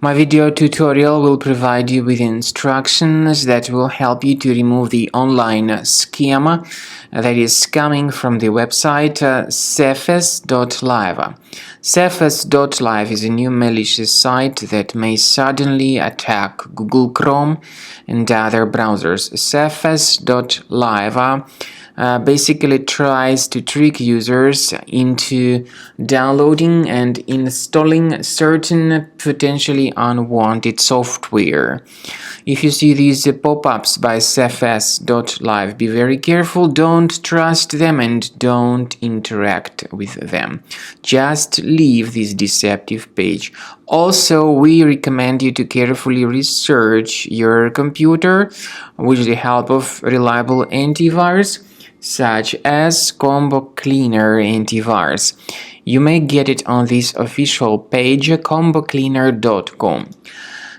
My video tutorial will provide you with instructions that will help you to remove the online scam that is coming from the website Safes.live. Safes.live is a new malicious site that may suddenly attack Google Chrome and other browsers. Safes.live basically tries to trick users into downloading and installing certain potentially unwanted software. If you see these pop-ups by Safes.live, be very careful, don't trust them and don't interact with them. Just leave this deceptive page. Also, we recommend you to carefully research your computer with the help of reliable antivirus such as Combo Cleaner antivirus. You may get it on this official page, combocleaner.com.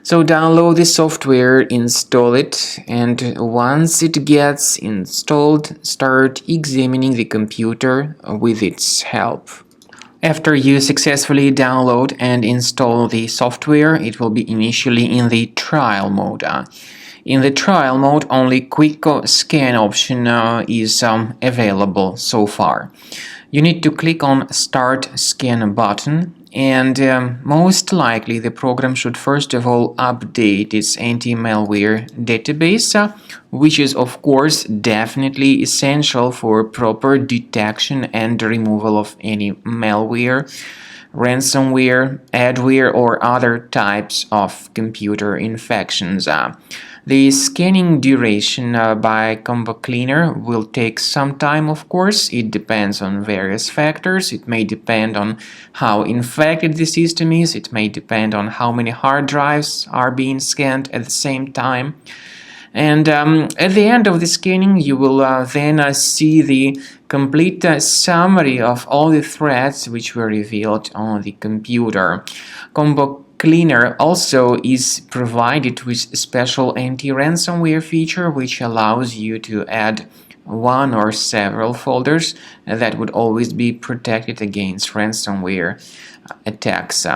So download the software, install it, and once it gets installed, start examining the computer with its help. After you successfully download and install the software, it will be initially in the trial mode. In the trial mode, only quick scan option is available so far. You need to click on Start Scan button, and most likely the program should first of all update its anti-malware database, which is of course definitely essential for proper detection and removal of any malware, ransomware, adware, or other types of computer infections. The scanning duration by Combo Cleaner will take some time, of course. It depends on various factors. It may depend on how infected the system is. It may depend on how many hard drives are being scanned at the same time. And at the end of the scanning, you will then see the complete summary of all the threats which were revealed on the computer. Combo Cleaner also is provided with a special anti-ransomware feature which allows you to add one or several folders that would always be protected against ransomware attacks.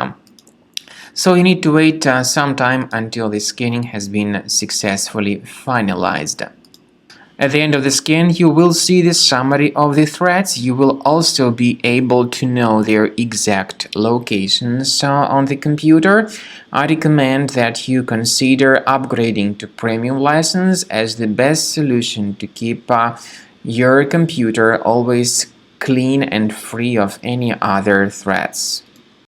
So you need to wait some time until the scanning has been successfully finalized. At the end of the scan, you will see the summary of the threats. You will also be able to know their exact locations on the computer. I recommend that you consider upgrading to premium license as the best solution to keep your computer always clean and free of any other threats.